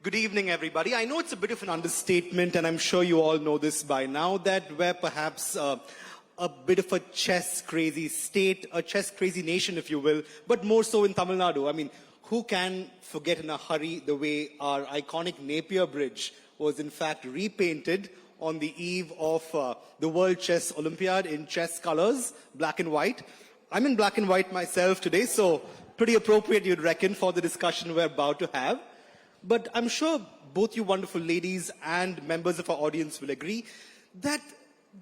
Good evening, everybody. I know it's a bit of an understatement, and I'm sure you all know this by now, that we're perhaps a bit of a chess-crazy state, a chess-crazy nation, if you will, but more so in Tamil Nadu. I mean, who can forget in a hurry the way our iconic Napier Bridge was in fact repainted on the eve of the World Chess Olympiad in chess colors, black and white. I'm in black and white myself today, so pretty appropriate, you'd reckon, for the discussion we're about to have. But I'm sure both you wonderful ladies and members of our audience will agree that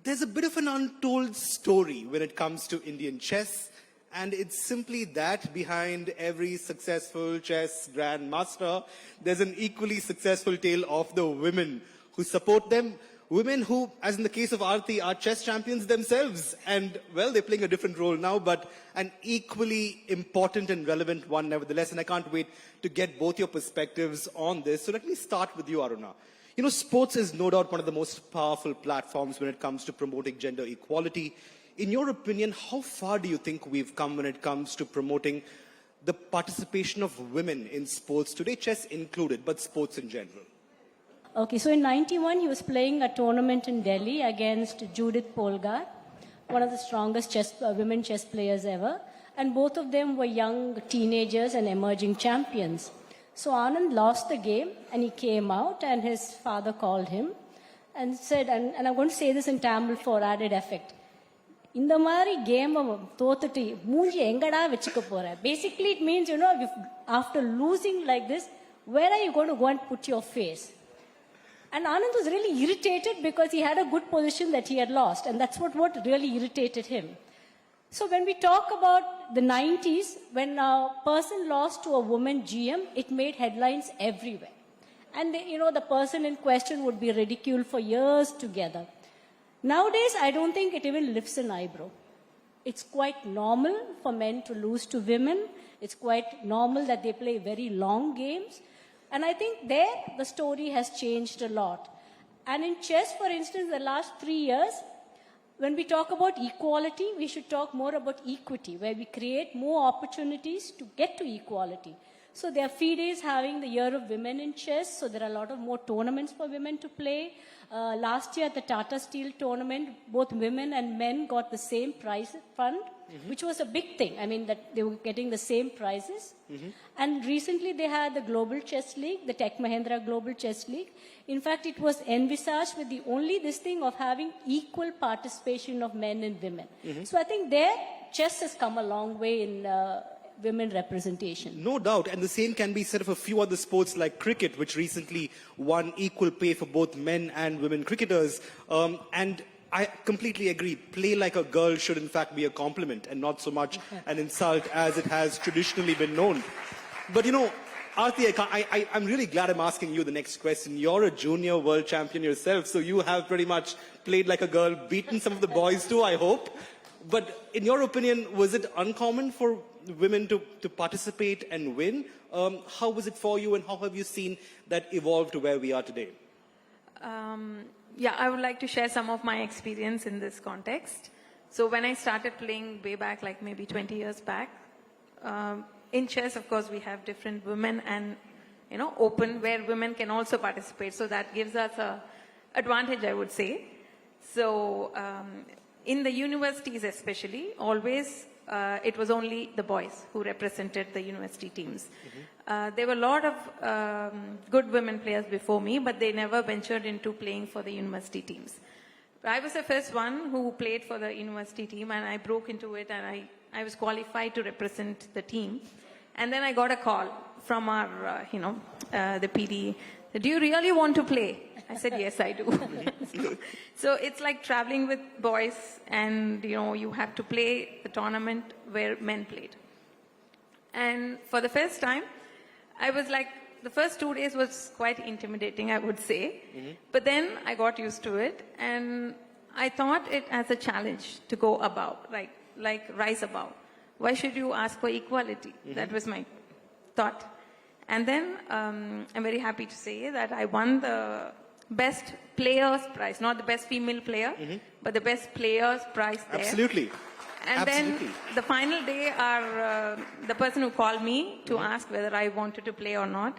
there's a bit of an untold story when it comes to Indian chess. And it's simply that behind every successful chess grandmaster, there's an equally successful tale of the women who support them. Women who, as in the case of Aarthie, are chess champions themselves. And, well, they're playing a different role now, but an equally important and relevant one nevertheless. And I can't wait to get both your perspectives on this. So let me start with you, Aruna. You know, sports is no doubt one of the most powerful platforms when it comes to promoting gender equality. In your opinion, how far do you think we've come when it comes to promoting the participation of women in sports today, chess included, but sports in general? Okay, so in 91, he was playing a tournament in Delhi against Judith Polgar, one of the strongest women chess players ever. And both of them were young teenagers and emerging champions. So Anand lost the game and he came out and his father called him and said, and I'm going to say this in Tamil for added effect, இந்த மாதிரி game தோத்துட்டு மூஞ்சி எங்கடா வச்சுக்க போற. Basically it means, you know, if after losing like this, where are you going to go and put your face? And Anand was really irritated because he had a good position that he had lost, and that's what really irritated him. So when we talk about the 90s, when a person lost to a woman GM, it made headlines everywhere. And you know, the person in question would be ridiculed for years together. Nowadays, I don't think it even lifts an eyebrow. It's quite normal for men to lose to women. It's quite normal that they play very long games. And I think there, the story has changed a lot. And in chess, for instance, the last 3 years, when we talk about equality, we should talk more about equity, where we create more opportunities to get to equality. So there are FIDE is having the Year of Women in Chess, so there are a lot of more tournaments for women to play. Last year at the Tata Steel tournament, both women and men got the same prize fund, which was a big thing. I mean, that they were getting the same prizes. And recently they had the Global Chess League, the Tech Mahindra Global Chess League. In fact, it was envisaged with this thing of having equal participation of men and women. So I think there, chess has come a long way in women representation. No doubt, and the same can be said of a few other sports like cricket, which recently won equal pay for both men and women cricketers. And I completely agree. Play like a girl should in fact be a compliment and not so much an insult as it has traditionally been known. But you know, Aarthie, I'm really glad I'm asking you the next question. You're a junior world champion yourself, so you have pretty much played like a girl, beaten some of the boys too, I hope. But in your opinion, was it uncommon for women to participate and win? How was it for you, and how have you seen that evolve to where we are today? Yeah, I would like to share some of my experience in this context. So when I started playing way back, like maybe 20 years back, in chess, of course, we have different women and, you know, open, where women can also participate. So that gives us a advantage, I would say. So in the universities especially, always it was only the boys who represented the university teams. There were a lot of good women players before me, but they never ventured into playing for the university teams. I was the first one who played for the university team, and I broke into it, and I was qualified to represent the team. And then I got a call from our, the PD. Do you really want to play? I said, yes, I do. So it's like traveling with boys, and, you know, you have to play the tournament where men played. And for the first time, I was like, the first 2 days was quite intimidating, I would say. But then I got used to it, and I thought it as a challenge to go above, like rise above. Why should you ask for equality? That was my thought. And then I'm very happy to say that I won the best players prize, not the best female player, but the best players prize there. Absolutely. And Absolutely. then the final day, the person who called me to ask whether I wanted to play or not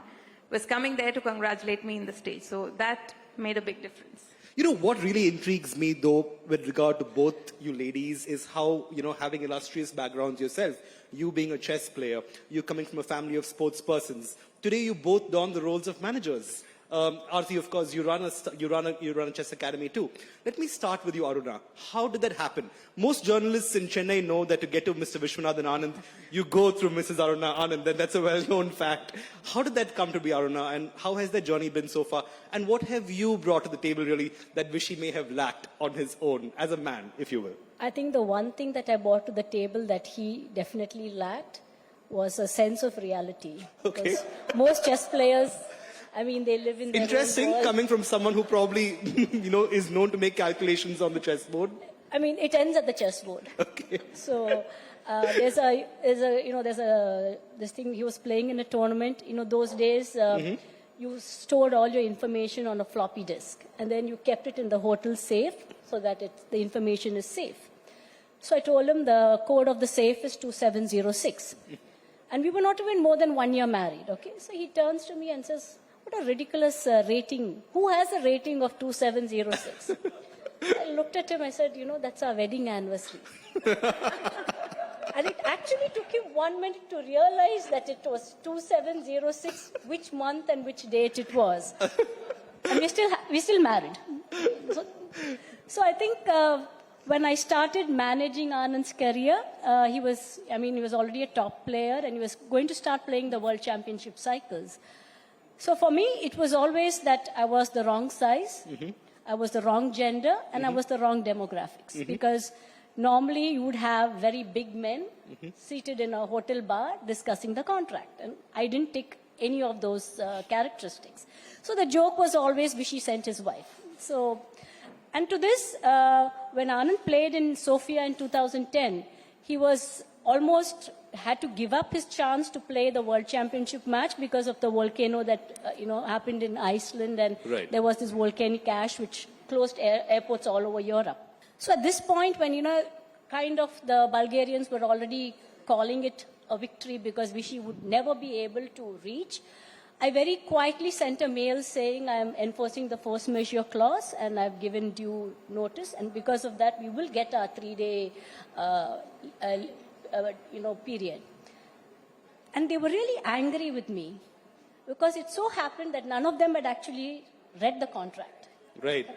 was coming there to congratulate me in the stage. So that made a big difference. You know, what really intrigues me, though, with regard to both you ladies, is how, having illustrious backgrounds yourself, you being a chess player, you coming from a family of sports persons. Today, you both don the roles of managers. Aarthie, of course, you run a chess academy too. Let me start with you, Aruna. How did that happen? Most journalists in Chennai know that to get to Mr. Viswanathan Anand, you go through Mrs. Aruna Anand, and that's a well-known fact. How did that come to be, Aruna, and how has that journey been so far? And what have you brought to the table, really, that Vishy may have lacked on his own, as a man, if you will? I think the one thing that I brought to the table that he definitely lacked was a sense of reality. Okay. Because most chess players, I mean, they live in their Interesting, own world. coming from someone who probably, is known to make calculations on the chessboard. I mean, it ends at the chessboard. Okay. So this thing he was playing in a tournament. Those days you stored all your information on a floppy disk, and then you kept it in the hotel safe so that the information is safe. So I told him the code of the safe is 2706. And we were not even more than 1 year married, okay? So he turns to me and says, what a ridiculous rating. Who has a rating of 2706? I looked at him, I said, that's our wedding anniversary. And it actually took him 1 minute to realize that it was 2706, which month and which date it was. And we're still married. So I think when I started managing Anand's career, he was already a top player and he was going to start playing the World Championship cycles. So for me, it was always that I was the wrong size, I was the wrong gender, and I was the wrong demographics. Because normally you would have very big men seated in a hotel bar discussing the contract. And I didn't tick any of those characteristics. So the joke was always Vishy sent his wife. And to this, when Anand played in Sofia in 2010, he was almost had to give up his chance to play the World Championship match because of the volcano that happened in Iceland, and there was this volcanic ash which closed airports all over Europe. So at this point, when kind of the Bulgarians were already calling it a victory because Vishy would never be able to reach, I very quietly sent a mail saying I am enforcing the force majeure clause and I've given due notice, and because of that we will get our 3-day period. And they were really angry with me because it so happened that none of them had actually read the contract. Right.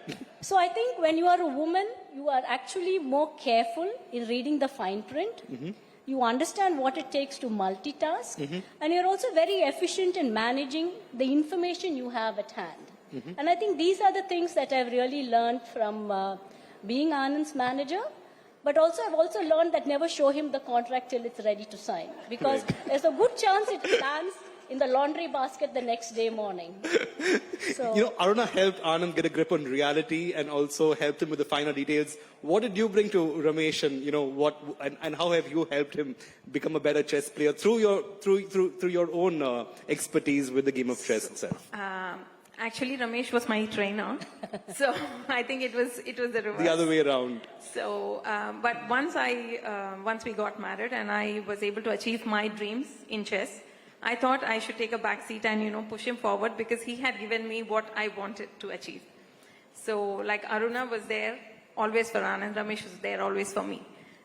So I think when you are a woman, you are actually more careful in reading the fine print. You understand what it takes to multitask, and you're also very efficient in managing the information you have at hand. And I think these are the things that I've really learned from being Anand's manager. But also, I've also learned that never show him the contract till it's ready to sign, because there's a good chance it lands in the laundry basket the next day morning. So, Aruna helped Anand get a grip on reality and also helped him with the finer details. What did you bring to Ramesh, and how have you helped him become a better chess player through your own expertise with the game of chess itself? Actually, Ramesh was my trainer, so I think it was the reverse. The other way around. So, but once we got married and I was able to achieve my dreams in chess, I thought I should take a back seat and push him forward because he had given me what I wanted to achieve. So, like Aruna was there always for Anand, Ramesh was there always for me.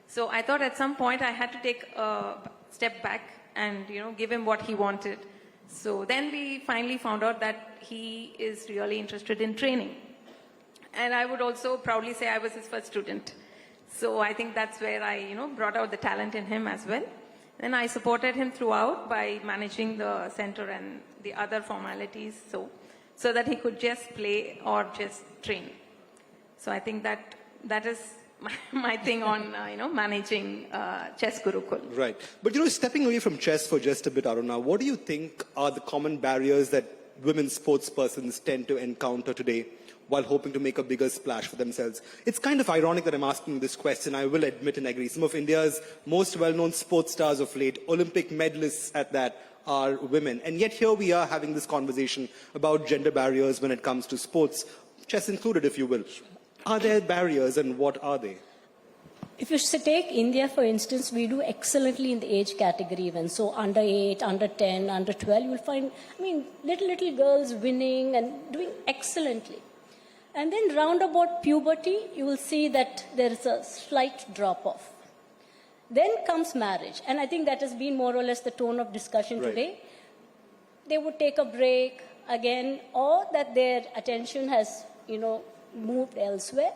So I thought at some point I had to take a step back and give him what he wanted. So then we finally found out that he is really interested in training. And I would also proudly say I was his first student. So I think that's where I, brought out the talent in him as well. Then I supported him throughout by managing the center and the other formalities so that he could just play or just train. So I think that is my thing on, managing Chess Gurukul. Right. But, stepping away from chess for just a bit, Aruna, what do you think are the common barriers that women sports persons tend to encounter today while hoping to make a bigger splash for themselves? It's kind of ironic that I'm asking this question. I will admit and agree. Some of India's most well-known sports stars of late, Olympic medalists at that, are women. And yet here we are having this conversation about gender barriers when it comes to sports, chess included, if you will. Are there barriers, and what are they? If you take India, for instance, we do excellently in the age category even. So under 8, under 10, under 12, you'll find, little girls winning and doing excellently. And then round about puberty, you will see that there is a slight drop-off. Then comes marriage. And I think that has been more or less the tone of discussion today. They would take a break again, or that their attention has, moved elsewhere.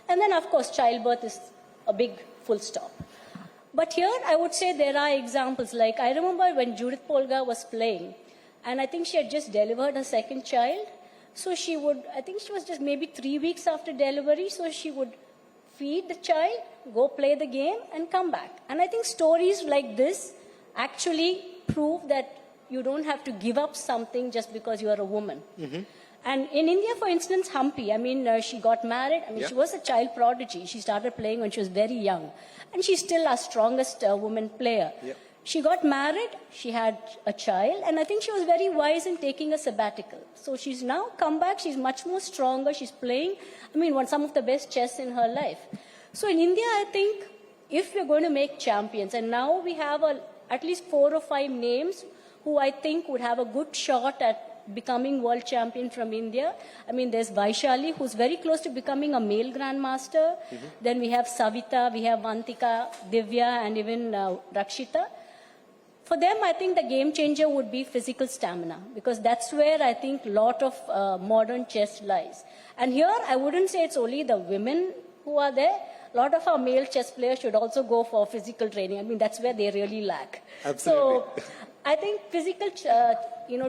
And then, of course, childbirth is a big full stop. But here, I would say there are examples. Like, I remember when Judith Polgar was playing, and I think she had just delivered her second child. So she would, I think she was just maybe 3 weeks after delivery, so she would feed the child, go play the game, and come back. And I think stories like this actually prove that you don't have to give up something just because you are a woman. Mm-hmm. And in India, for instance, Humpy, she got married. She was a child prodigy. She started playing when she was very young. And she's still our strongest woman player. Yep. She got married, she had a child, and I think she was very wise in taking a sabbatical. So she's now come back, she's much more stronger, she's playing, some of the best chess in her life. So in India, I think, if we're going to make champions, and now we have at least 4 or 5 names who I think would have a good shot at becoming world champion from India. There's Vaishali, who's very close to becoming a male grandmaster. Mm-hmm. Then we have Savita, we have Vantika, Divya, and even Rakshita. For them, I think the game changer would be physical stamina, because that's where I think a lot of modern chess lies. And here, I wouldn't say it's only the women who are there. A lot of our male chess players should also go for physical training. That's where they really lack. Absolutely. So I think physical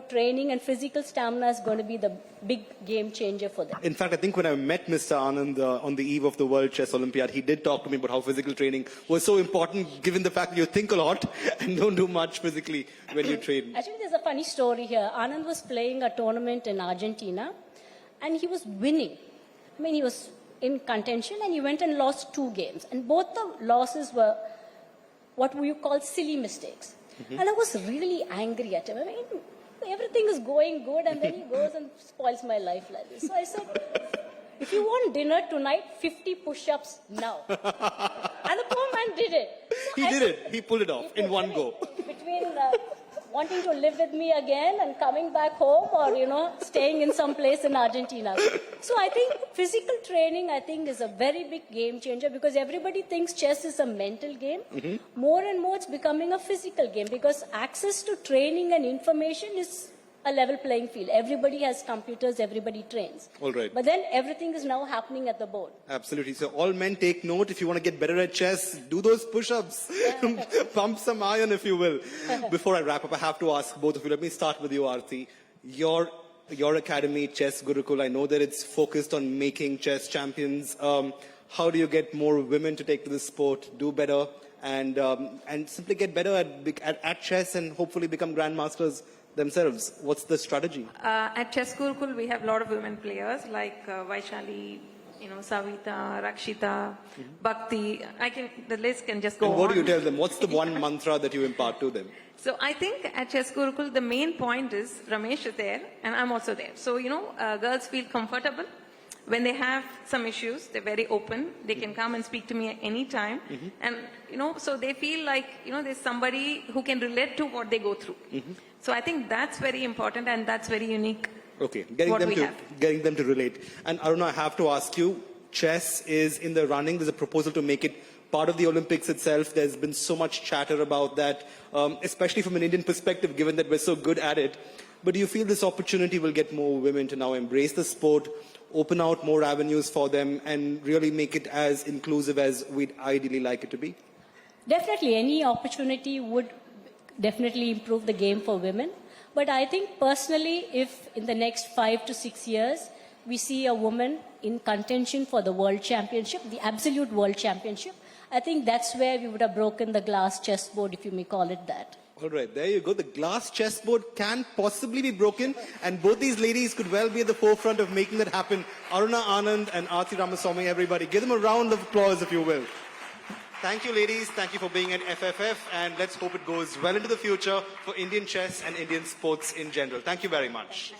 training and physical stamina is going to be the big game changer for them. In fact, I think when I met Mr. Anand on the eve of the World Chess Olympiad, he did talk to me about how physical training was so important, given the fact that you think a lot and don't do much physically when you train. Actually, there's a funny story here. Anand was playing a tournament in Argentina, and he was winning. He was in contention, and he went and lost 2 games. And both the losses were what we call silly mistakes. Mm-hmm. And I was really angry at him. Everything is going good, and then he goes and spoils my life like this. So I said, if you want dinner tonight, 50 push-ups now. And the poor man did it. So he did it. He pulled it off in one go. Between wanting to live with me again and coming back home, or, staying in some place in Argentina. So I think physical training, is a very big game changer, because everybody thinks chess is a mental game. Mm-hmm. More and more it's becoming a physical game, because access to training and information is a level playing field. Everybody has computers, everybody trains. All right. But then everything is now happening at the board. Absolutely. So all men take note. If you want to get better at chess, do those push-ups. Yeah. Pump some iron, if you will. Before I wrap up, I have to ask both of you. Let me start with you, Aarthie. Your academy, Chess Gurukul, I know that it's focused on making chess champions. How do you get more women to take to the sport, do better, and simply get better at chess and hopefully become grandmasters themselves? What's the strategy? At Chess Gurukul, we have a lot of women players like Vaishali, Savita, Rakshita, Bhakti. The list can just go on. And what do you tell them? What's the one mantra that you impart to them? So I think at Chess Gurukul, the main point is Ramesh is there and I'm also there. So, girls feel comfortable. When they have some issues, they're very open. They can come and speak to me at any time. Mm-hmm. And, so they feel like, there's somebody who can relate to what they go through. Mm-hmm. So I think that's very important and that's very unique. Okay, getting them to relate. And Aruna, I have to ask you, chess is in the running. There's a proposal to make it part of the Olympics itself. There's been so much chatter about that, especially from an Indian perspective, given that we're so good at it. But do you feel this opportunity will get more women to now embrace the sport, open out more avenues for them, and really make it as inclusive as we'd ideally like it to be? Definitely, any opportunity would definitely improve the game for women. But I think personally, if in the next 5 to 6 years, we see a woman in contention for the world championship, the absolute world championship, I think that's where we would have broken the glass chessboard, if you may call it that. All right, there you go. The glass chessboard can possibly be broken, and both these ladies could well be at the forefront of making that happen. Aruna Anand and Aarthie Ramaswamy, everybody. Give them a round of applause, if you will. Thank you, ladies. Thank you for being at FFF, and let's hope it goes well into the future for Indian chess and Indian sports in general. Thank you very much.